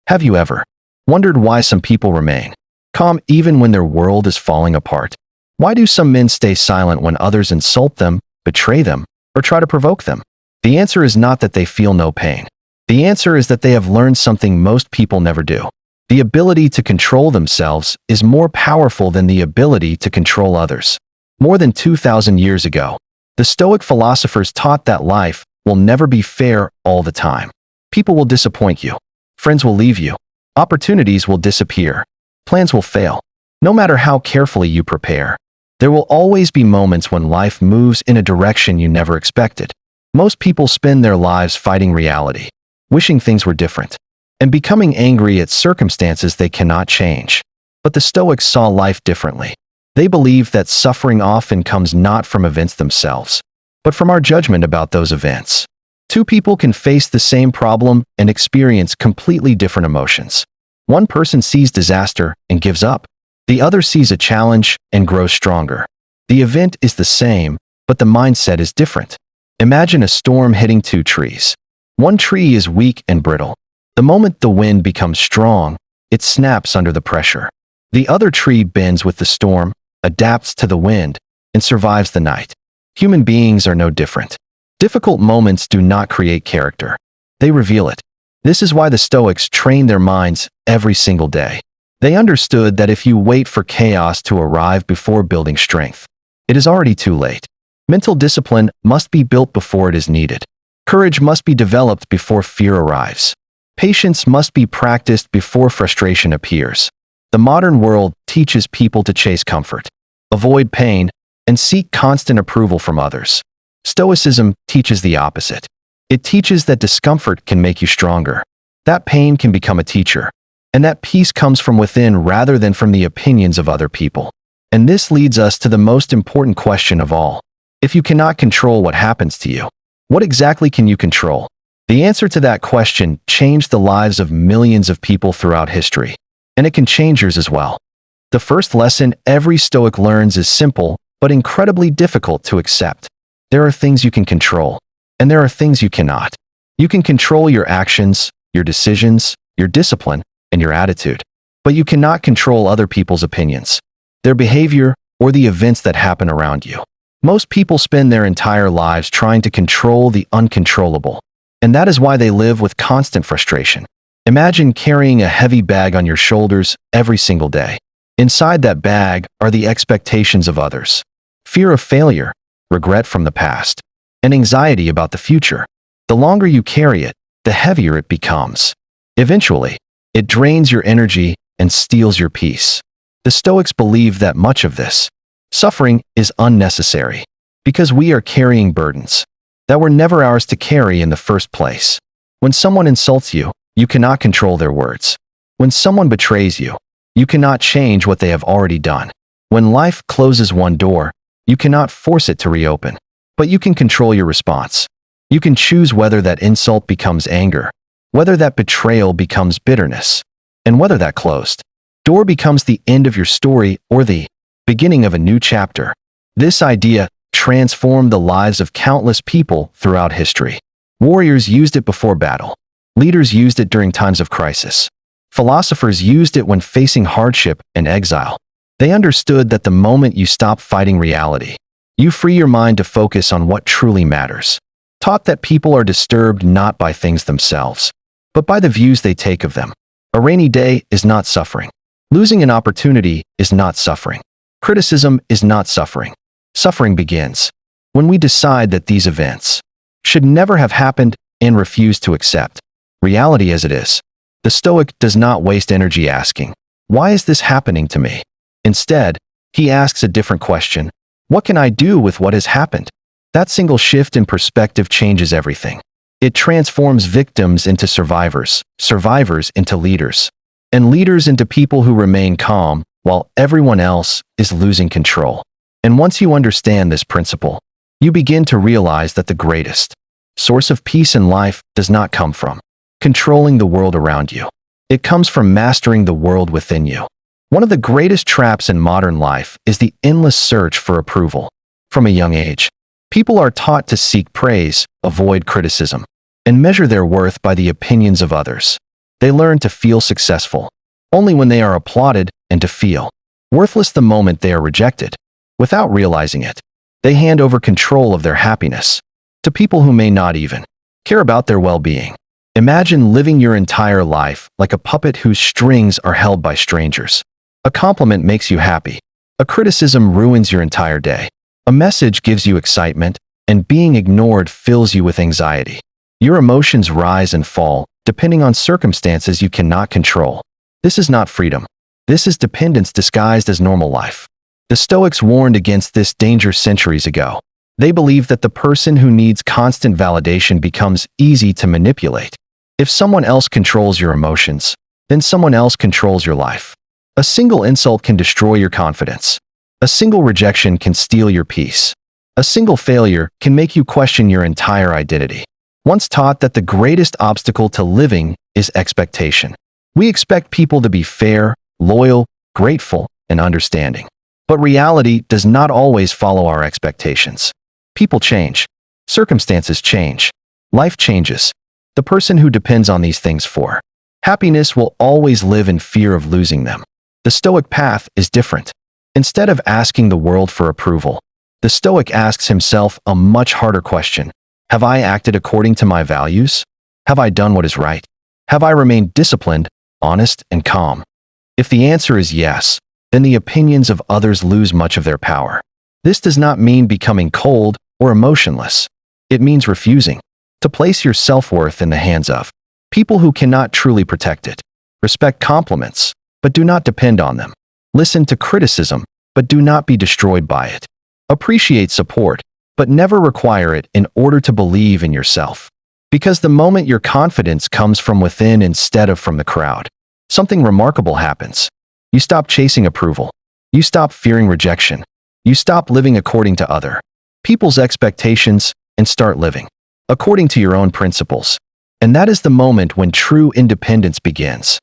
Have you ever wondered why some people remain calm even when their world is falling apart? Why do some men stay silent when others insult them, betray them, or try to provoke them? The answer is not that they feel no pain. The answer is that they have learned something most people never do. The ability to control themselves is more powerful than the ability to control others. More than 2,000 years ago, the Stoic philosophers taught that life will never be fair all the time. People will disappoint you. Friends will leave you. Opportunities will disappear. Plans will fail. No matter how carefully you prepare, there will always be moments when life moves in a direction you never expected. Most people spend their lives fighting reality, wishing things were different, and becoming angry at circumstances they cannot change. But the Stoics saw life differently. They believed that suffering often comes not from events themselves, but from our judgment about those events. Two people can face the same problem and experience completely different emotions. One person sees disaster and gives up. The other sees a challenge and grows stronger. The event is the same, but the mindset is different. Imagine a storm hitting two trees. One tree is weak and brittle. The moment the wind becomes strong, it snaps under the pressure. The other tree bends with the storm, adapts to the wind, and survives the night. Human beings are no different. Difficult moments do not create character. They reveal it. This is why the Stoics train their minds every single day. They understood that if you wait for chaos to arrive before building strength, it is already too late. Mental discipline must be built before it is needed. Courage must be developed before fear arrives. Patience must be practiced before frustration appears. The modern world teaches people to chase comfort, avoid pain, and seek constant approval from others. Stoicism teaches the opposite. It teaches that discomfort can make you stronger, that pain can become a teacher, and that peace comes from within rather than from the opinions of other people. And this leads us to the most important question of all. If you cannot control what happens to you, what exactly can you control? The answer to that question changed the lives of millions of people throughout history, and it can change yours as well. The first lesson every Stoic learns is simple, but incredibly difficult to accept. There are things you can control, and there are things you cannot. You can control your actions, your decisions, your discipline, and your attitude, but you cannot control other people's opinions, their behavior, or the events that happen around you. Most people spend their entire lives trying to control the uncontrollable, and that is why they live with constant frustration. Imagine carrying a heavy bag on your shoulders every single day. Inside that bag are the expectations of others, fear of failure, regret from the past, and anxiety about the future. The longer you carry it, the heavier it becomes. Eventually, it drains your energy and steals your peace. The Stoics believe that much of this suffering is unnecessary because we are carrying burdens that were never ours to carry in the first place. When someone insults you, you cannot control their words. When someone betrays you, you cannot change what they have already done. When life closes one door, you cannot force it to reopen, but you can control your response. You can choose whether that insult becomes anger, whether that betrayal becomes bitterness, and whether that closed door becomes the end of your story or the beginning of a new chapter. This idea transformed the lives of countless people throughout history. Warriors used it before battle. Leaders used it during times of crisis. Philosophers used it when facing hardship and exile. They understood that the moment you stop fighting reality, you free your mind to focus on what truly matters. Taught that people are disturbed not by things themselves, but by the views they take of them. A rainy day is not suffering. Losing an opportunity is not suffering. Criticism is not suffering. Suffering begins when we decide that these events should never have happened and refuse to accept reality as it is. The Stoic does not waste energy asking, "Why is this happening to me?" Instead, he asks a different question. What can I do with what has happened? That single shift in perspective changes everything. It transforms victims into survivors, survivors into leaders, and leaders into people who remain calm while everyone else is losing control. And once you understand this principle, you begin to realize that the greatest source of peace in life does not come from controlling the world around you. It comes from mastering the world within you. One of the greatest traps in modern life is the endless search for approval. From a young age, people are taught to seek praise, avoid criticism, and measure their worth by the opinions of others. They learn to feel successful only when they are applauded and to feel worthless the moment they are rejected. Without realizing it, they hand over control of their happiness to people who may not even care about their well-being. Imagine living your entire life like a puppet whose strings are held by strangers. A compliment makes you happy. A criticism ruins your entire day. A message gives you excitement, and being ignored fills you with anxiety. Your emotions rise and fall, depending on circumstances you cannot control. This is not freedom. This is dependence disguised as normal life. The Stoics warned against this danger centuries ago. They believed that the person who needs constant validation becomes easy to manipulate. If someone else controls your emotions, then someone else controls your life. A single insult can destroy your confidence. A single rejection can steal your peace. A single failure can make you question your entire identity. Once taught that the greatest obstacle to living is expectation. We expect people to be fair, loyal, grateful, and understanding. But reality does not always follow our expectations. People change. Circumstances change. Life changes. The person who depends on these things for happiness will always live in fear of losing them. The Stoic path is different. Instead of asking the world for approval, the Stoic asks himself a much harder question. Have I acted according to my values? Have I done what is right? Have I remained disciplined, honest, and calm? If the answer is yes, then the opinions of others lose much of their power. This does not mean becoming cold or emotionless. It means refusing to place your self-worth in the hands of people who cannot truly protect it. Respect compliments, but do not depend on them. Listen to criticism, but do not be destroyed by it. Appreciate support, but never require it in order to believe in yourself. Because the moment your confidence comes from within instead of from the crowd, something remarkable happens. You stop chasing approval. You stop fearing rejection. You stop living according to other people's expectations and start living according to your own principles. And that is the moment when true independence begins.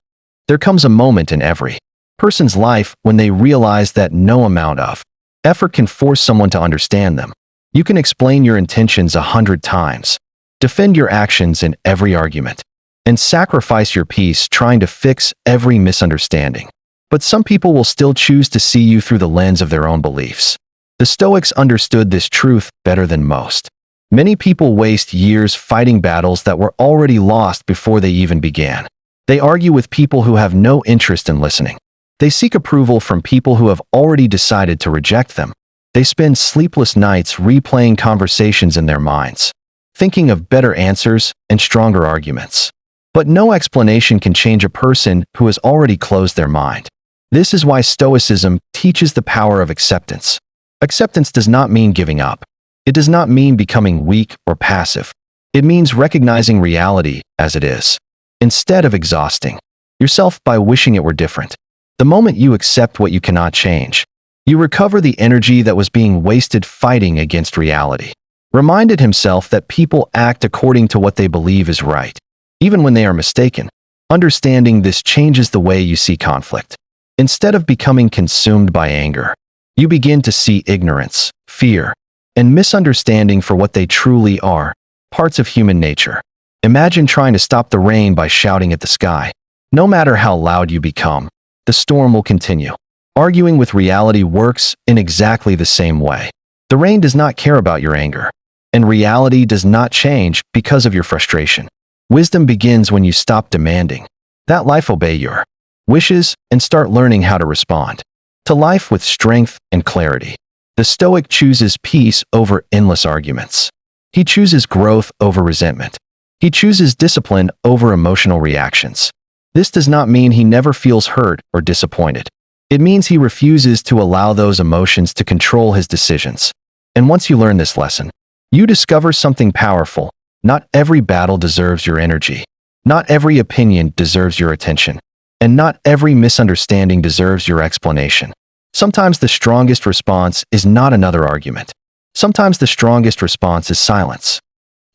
There comes a moment in every person's life when they realize that no amount of effort can force someone to understand them. You can explain your intentions 100 times, defend your actions in every argument, and sacrifice your peace trying to fix every misunderstanding. But some people will still choose to see you through the lens of their own beliefs. The Stoics understood this truth better than most. Many people waste years fighting battles that were already lost before they even began. They argue with people who have no interest in listening. They seek approval from people who have already decided to reject them. They spend sleepless nights replaying conversations in their minds, thinking of better answers and stronger arguments. But no explanation can change a person who has already closed their mind. This is why Stoicism teaches the power of acceptance. Acceptance does not mean giving up. It does not mean becoming weak or passive. It means recognizing reality as it is, instead of exhausting yourself by wishing it were different. The moment you accept what you cannot change, you recover the energy that was being wasted fighting against reality. Reminded himself that people act according to what they believe is right, even when they are mistaken. Understanding this changes the way you see conflict. Instead of becoming consumed by anger, you begin to see ignorance, fear, and misunderstanding for what they truly are, parts of human nature. Imagine trying to stop the rain by shouting at the sky. No matter how loud you become, the storm will continue. Arguing with reality works in exactly the same way. The rain does not care about your anger, and reality does not change because of your frustration. Wisdom begins when you stop demanding that life obey your wishes and start learning how to respond to life with strength and clarity. The Stoic chooses peace over endless arguments. He chooses growth over resentment. He chooses discipline over emotional reactions. This does not mean he never feels hurt or disappointed. It means he refuses to allow those emotions to control his decisions. And once you learn this lesson, you discover something powerful. Not every battle deserves your energy. Not every opinion deserves your attention. And not every misunderstanding deserves your explanation. Sometimes the strongest response is not another argument. Sometimes the strongest response is silence.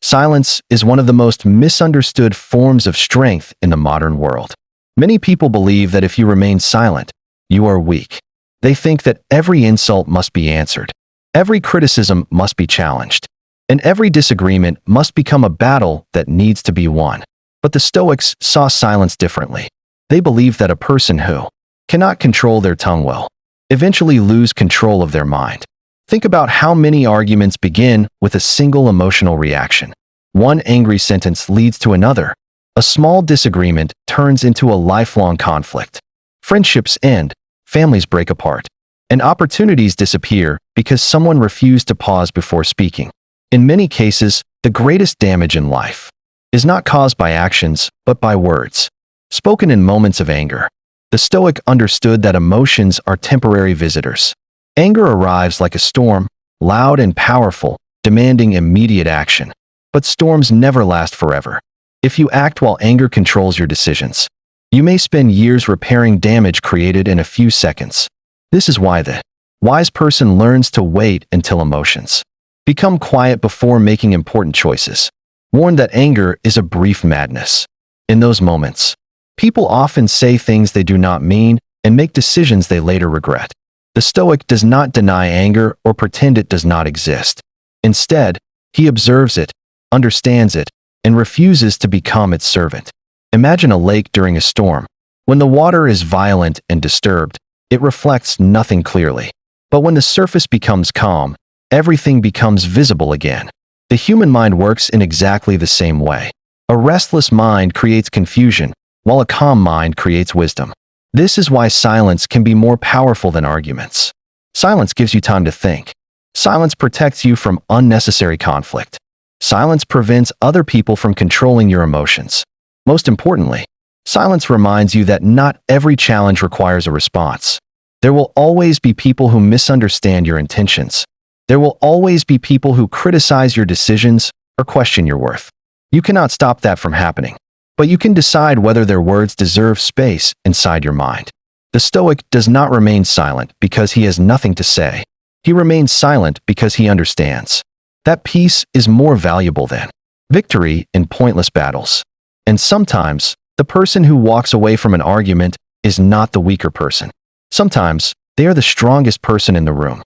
Silence is one of the most misunderstood forms of strength in the modern world. Many people believe that if you remain silent, you are weak. They think that every insult must be answered, every criticism must be challenged, and every disagreement must become a battle that needs to be won. But the Stoics saw silence differently. They believed that a person who cannot control their tongue will eventually lose control of their mind. Think about how many arguments begin with a single emotional reaction. One angry sentence leads to another. A small disagreement turns into a lifelong conflict. Friendships end, families break apart, and opportunities disappear because someone refused to pause before speaking. In many cases, the greatest damage in life is not caused by actions, but by words spoken in moments of anger. The Stoic understood that emotions are temporary visitors. Anger arrives like a storm, loud and powerful, demanding immediate action. But storms never last forever. If you act while anger controls your decisions, you may spend years repairing damage created in a few seconds. This is why the wise person learns to wait until emotions become quiet before making important choices. Warned that anger is a brief madness. In those moments, people often say things they do not mean and make decisions they later regret. The Stoic does not deny anger or pretend it does not exist. Instead, he observes it, understands it, and refuses to become its servant. Imagine a lake during a storm. When the water is violent and disturbed, it reflects nothing clearly. But when the surface becomes calm, everything becomes visible again. The human mind works in exactly the same way. A restless mind creates confusion, while a calm mind creates wisdom. This is why silence can be more powerful than arguments. Silence gives you time to think. Silence protects you from unnecessary conflict. Silence prevents other people from controlling your emotions. Most importantly, silence reminds you that not every challenge requires a response. There will always be people who misunderstand your intentions. There will always be people who criticize your decisions or question your worth. You cannot stop that from happening, but you can decide whether their words deserve space inside your mind. The Stoic does not remain silent because he has nothing to say. He remains silent because he understands that peace is more valuable than victory in pointless battles. And sometimes, the person who walks away from an argument is not the weaker person. Sometimes, they are the strongest person in the room.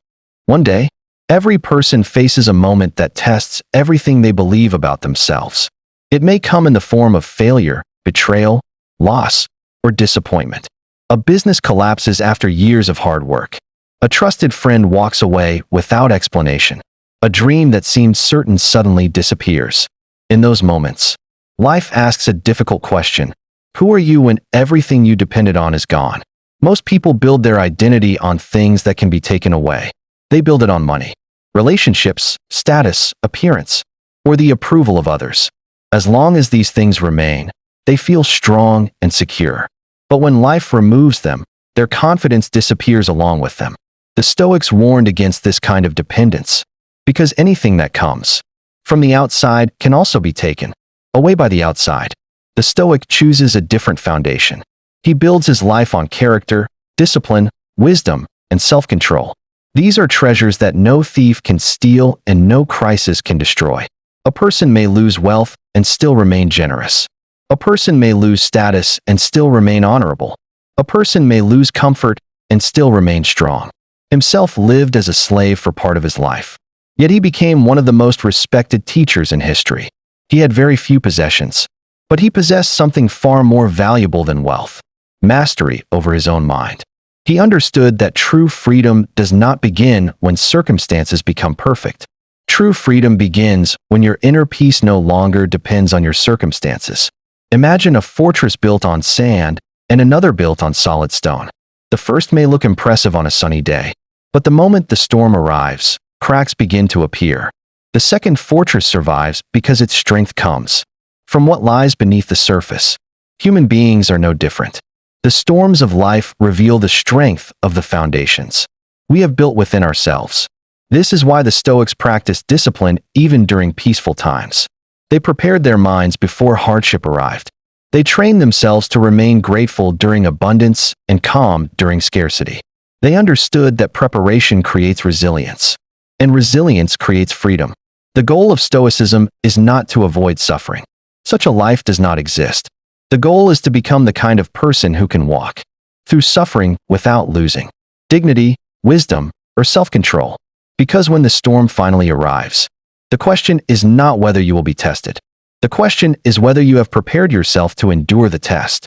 One day, every person faces a moment that tests everything they believe about themselves. It may come in the form of failure, betrayal, loss, or disappointment. A business collapses after years of hard work. A trusted friend walks away without explanation. A dream that seemed certain suddenly disappears. In those moments, life asks a difficult question. Who are you when everything you depended on is gone? Most people build their identity on things that can be taken away. They build it on money, relationships, status, appearance, or the approval of others. As long as these things remain, they feel strong and secure. But when life removes them, their confidence disappears along with them. The Stoics warned against this kind of dependence, because anything that comes from the outside can also be taken away by the outside. The Stoic chooses a different foundation. He builds his life on character, discipline, wisdom, and self-control. These are treasures that no thief can steal and no crisis can destroy. A person may lose wealth and still remain generous. A person may lose status and still remain honorable. A person may lose comfort and still remain strong. Himself lived as a slave for part of his life. Yet he became one of the most respected teachers in history. He had very few possessions, but he possessed something far more valuable than wealth: mastery over his own mind. He understood that true freedom does not begin when circumstances become perfect. True freedom begins when your inner peace no longer depends on your circumstances. Imagine a fortress built on sand and another built on solid stone. The first may look impressive on a sunny day, but the moment the storm arrives, cracks begin to appear. The second fortress survives because its strength comes from what lies beneath the surface. Human beings are no different. The storms of life reveal the strength of the foundations we have built within ourselves. This is why the Stoics practiced discipline even during peaceful times. They prepared their minds before hardship arrived. They trained themselves to remain grateful during abundance and calm during scarcity. They understood that preparation creates resilience, and resilience creates freedom. The goal of Stoicism is not to avoid suffering. Such a life does not exist. The goal is to become the kind of person who can walk through suffering without losing dignity, wisdom, or self-control. Because when the storm finally arrives, the question is not whether you will be tested. The question is whether you have prepared yourself to endure the test.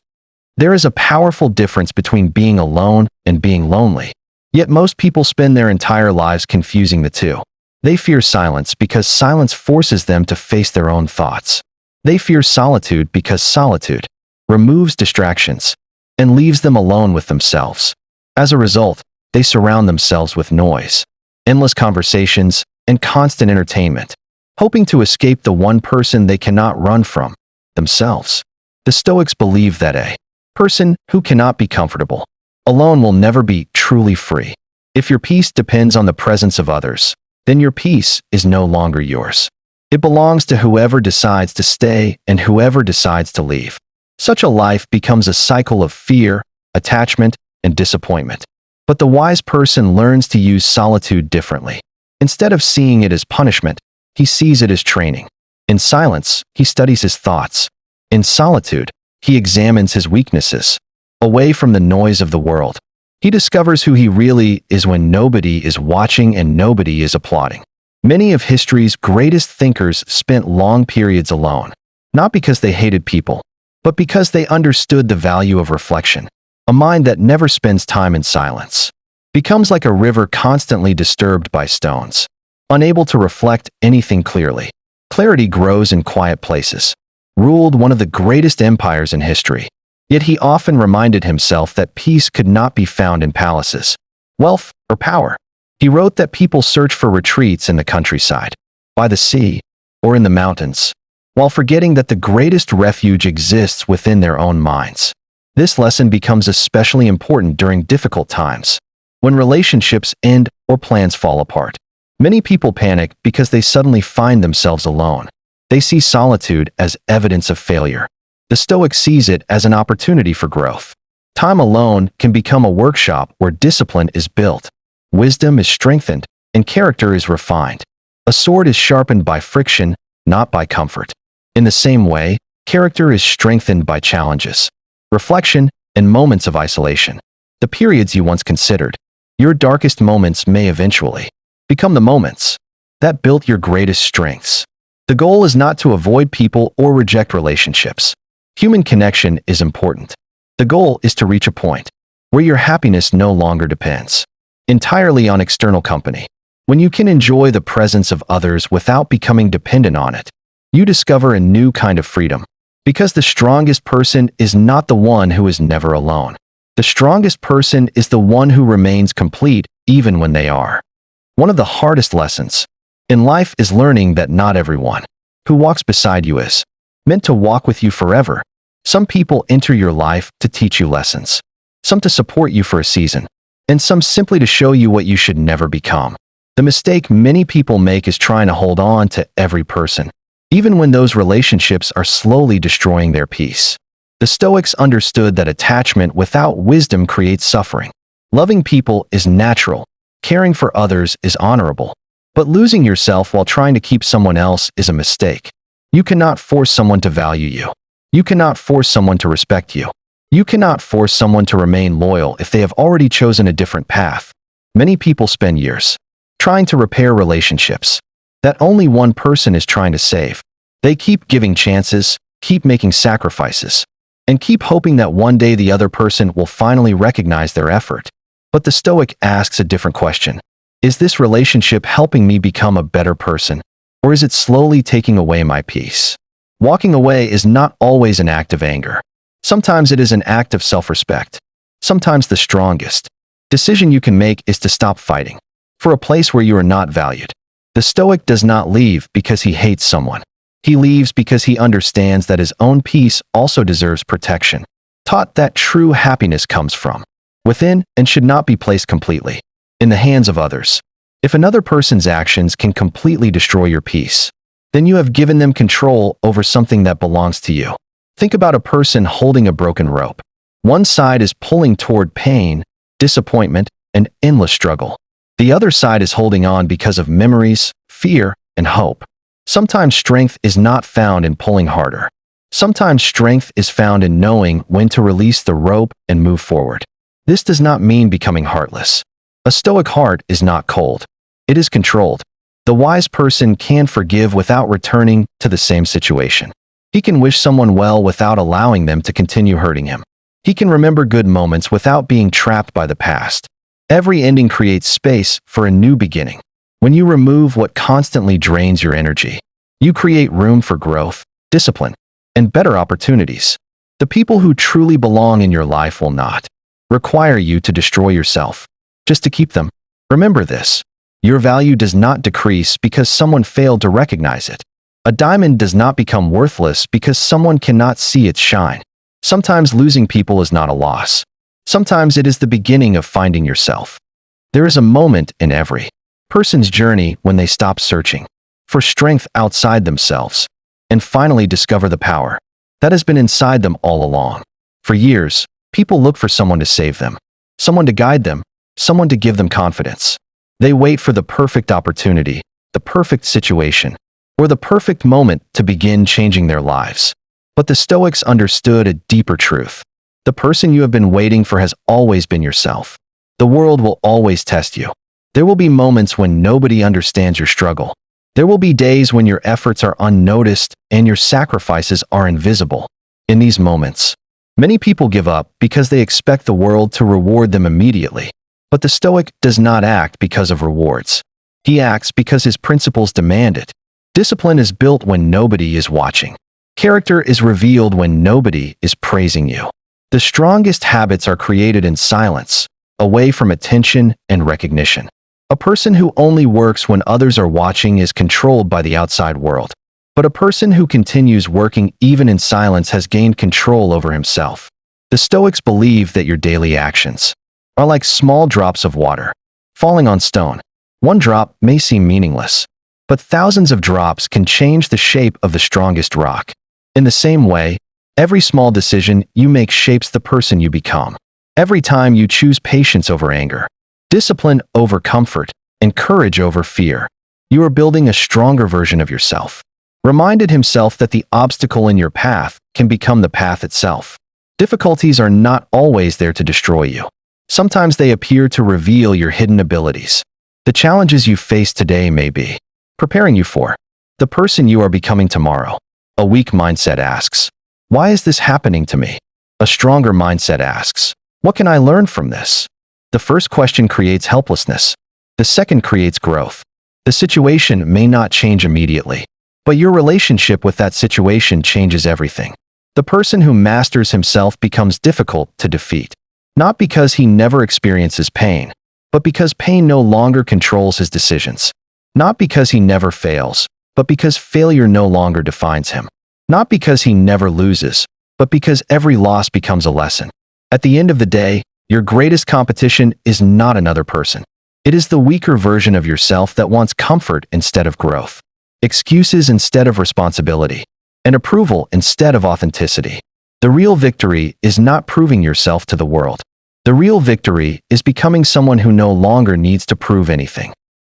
There is a powerful difference between being alone and being lonely. Yet most people spend their entire lives confusing the two. They fear silence because silence forces them to face their own thoughts. They fear solitude because solitude removes distractions and leaves them alone with themselves. As a result, they surround themselves with noise, endless conversations, and constant entertainment, hoping to escape the one person they cannot run from, themselves. The Stoics believe that a person who cannot be comfortable alone will never be truly free. If your peace depends on the presence of others, then your peace is no longer yours. It belongs to whoever decides to stay and whoever decides to leave. Such a life becomes a cycle of fear, attachment, and disappointment. But the wise person learns to use solitude differently. Instead of seeing it as punishment, he sees it as training. In silence, he studies his thoughts. In solitude, he examines his weaknesses. Away from the noise of the world, he discovers who he really is when nobody is watching and nobody is applauding. Many of history's greatest thinkers spent long periods alone, not because they hated people, but because they understood the value of reflection. A mind that never spends time in silence becomes like a river constantly disturbed by stones, unable to reflect anything clearly. Clarity grows in quiet places. Ruled one of the greatest empires in history. Yet he often reminded himself that peace could not be found in palaces, wealth, or power. He wrote that people search for retreats in the countryside, by the sea, or in the mountains, while forgetting that the greatest refuge exists within their own minds. This lesson becomes especially important during difficult times, when relationships end or plans fall apart. Many people panic because they suddenly find themselves alone. They see solitude as evidence of failure. The Stoic sees it as an opportunity for growth. Time alone can become a workshop where discipline is built, wisdom is strengthened, and character is refined. A sword is sharpened by friction, not by comfort. In the same way, character is strengthened by challenges, reflection, and moments of isolation. The periods you once considered your darkest moments may eventually become the moments that built your greatest strengths. The goal is not to avoid people or reject relationships. Human connection is important. The goal is to reach a point where your happiness no longer depends entirely on external company. When you can enjoy the presence of others without becoming dependent on it, you discover a new kind of freedom. Because the strongest person is not the one who is never alone. The strongest person is the one who remains complete even when they are. One of the hardest lessons in life is learning that not everyone who walks beside you is meant to walk with you forever. Some people enter your life to teach you lessons, some to support you for a season, and some simply to show you what you should never become. The mistake many people make is trying to hold on to every person, even when those relationships are slowly destroying their peace. The Stoics understood that attachment without wisdom creates suffering. Loving people is natural, caring for others is honorable, but losing yourself while trying to keep someone else is a mistake. You cannot force someone to value you. You cannot force someone to respect you. You cannot force someone to remain loyal if they have already chosen a different path. Many people spend years trying to repair relationships that only one person is trying to save. They keep giving chances, keep making sacrifices, and keep hoping that one day the other person will finally recognize their effort. But the Stoic asks a different question. Is this relationship helping me become a better person, or is it slowly taking away my peace? Walking away is not always an act of anger. Sometimes it is an act of self-respect. Sometimes the strongest decision you can make is to stop fighting for a place where you are not valued. The Stoic does not leave because he hates someone. He leaves because he understands that his own peace also deserves protection. Taught that true happiness comes from within and should not be placed completely in the hands of others. If another person's actions can completely destroy your peace, then you have given them control over something that belongs to you. Think about a person holding a broken rope. One side is pulling toward pain, disappointment, and endless struggle. The other side is holding on because of memories, fear, and hope. Sometimes strength is not found in pulling harder. Sometimes strength is found in knowing when to release the rope and move forward. This does not mean becoming heartless. A Stoic heart is not cold. It is controlled. The wise person can forgive without returning to the same situation. He can wish someone well without allowing them to continue hurting him. He can remember good moments without being trapped by the past. Every ending creates space for a new beginning. When you remove what constantly drains your energy, you create room for growth, discipline, and better opportunities. The people who truly belong in your life will not require you to destroy yourself just to keep them. Remember this: your value does not decrease because someone failed to recognize it. A diamond does not become worthless because someone cannot see its shine. Sometimes losing people is not a loss. Sometimes it is the beginning of finding yourself. There is a moment in every person's journey when they stop searching for strength outside themselves and finally discover the power that has been inside them all along. For years, people look for someone to save them, someone to guide them, someone to give them confidence. They wait for the perfect opportunity, the perfect situation, or the perfect moment to begin changing their lives. But the Stoics understood a deeper truth. The person you have been waiting for has always been yourself. The world will always test you. There will be moments when nobody understands your struggle. There will be days when your efforts are unnoticed and your sacrifices are invisible. In these moments, many people give up because they expect the world to reward them immediately. But the Stoic does not act because of rewards. He acts because his principles demand it. Discipline is built when nobody is watching. Character is revealed when nobody is praising you. The strongest habits are created in silence, away from attention and recognition. A person who only works when others are watching is controlled by the outside world. But a person who continues working even in silence has gained control over himself. The Stoics believe that your daily actions are like small drops of water falling on stone. One drop may seem meaningless, but thousands of drops can change the shape of the strongest rock. In the same way, every small decision you make shapes the person you become. Every time you choose patience over anger, discipline over comfort, and courage over fear, you are building a stronger version of yourself. Reminded himself that the obstacle in your path can become the path itself. Difficulties are not always there to destroy you. Sometimes they appear to reveal your hidden abilities. The challenges you face today may be preparing you for the person you are becoming tomorrow. A weak mindset asks, "Why is this happening to me?" A stronger mindset asks, "What can I learn from this?" The first question creates helplessness. The second creates growth. The situation may not change immediately, but your relationship with that situation changes everything. The person who masters himself becomes difficult to defeat, not because he never experiences pain, but because pain no longer controls his decisions. Not because he never fails, but because failure no longer defines him. Not because he never loses, but because every loss becomes a lesson. At the end of the day, your greatest competition is not another person. It is the weaker version of yourself that wants comfort instead of growth, excuses instead of responsibility, and approval instead of authenticity. The real victory is not proving yourself to the world. The real victory is becoming someone who no longer needs to prove anything.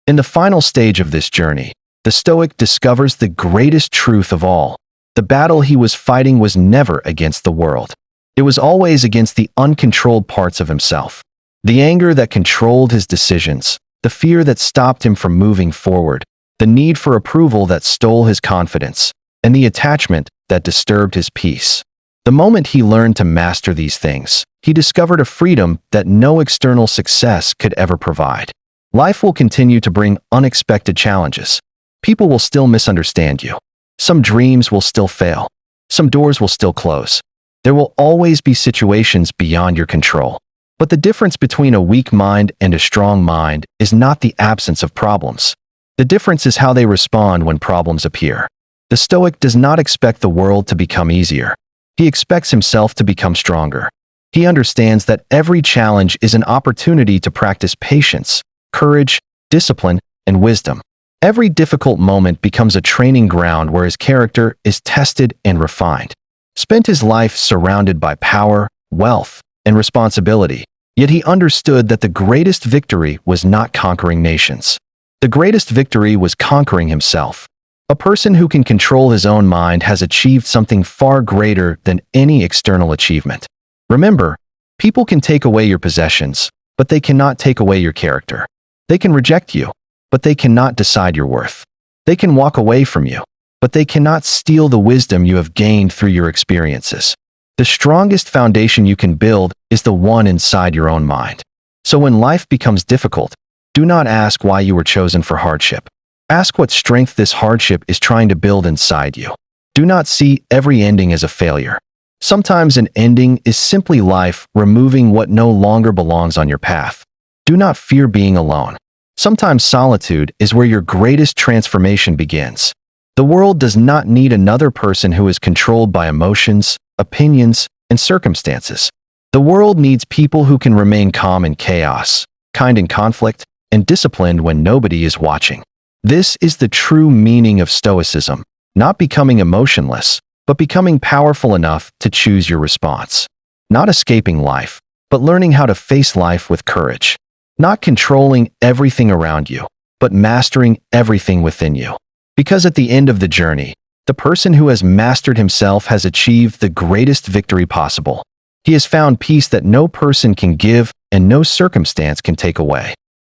In the final stage of this journey, the Stoic discovers the greatest truth of all. The battle he was fighting was never against the world. It was always against the uncontrolled parts of himself. The anger that controlled his decisions, the fear that stopped him from moving forward, the need for approval that stole his confidence, and the attachment that disturbed his peace. The moment he learned to master these things, he discovered a freedom that no external success could ever provide. Life will continue to bring unexpected challenges. People will still misunderstand you. Some dreams will still fail. Some doors will still close. There will always be situations beyond your control. But the difference between a weak mind and a strong mind is not the absence of problems. The difference is how they respond when problems appear. The Stoic does not expect the world to become easier. He expects himself to become stronger. He understands that every challenge is an opportunity to practice patience, courage, discipline, and wisdom. Every difficult moment becomes a training ground where his character is tested and refined. Spent his life surrounded by power, wealth, and responsibility, yet he understood that the greatest victory was not conquering nations. The greatest victory was conquering himself. A person who can control his own mind has achieved something far greater than any external achievement. Remember, people can take away your possessions, but they cannot take away your character. They can reject you, but they cannot decide your worth. They can walk away from you, but they cannot steal the wisdom you have gained through your experiences. The strongest foundation you can build is the one inside your own mind. So when life becomes difficult, do not ask why you were chosen for hardship. Ask what strength this hardship is trying to build inside you. Do not see every ending as a failure. Sometimes an ending is simply life removing what no longer belongs on your path. Do not fear being alone. Sometimes solitude is where your greatest transformation begins. The world does not need another person who is controlled by emotions, opinions, and circumstances. The world needs people who can remain calm in chaos, kind in conflict, and disciplined when nobody is watching. This is the true meaning of Stoicism, not becoming emotionless, but becoming powerful enough to choose your response. Not escaping life, but learning how to face life with courage. Not controlling everything around you, but mastering everything within you. Because at the end of the journey, the person who has mastered himself has achieved the greatest victory possible. He has found peace that no person can give and no circumstance can take away.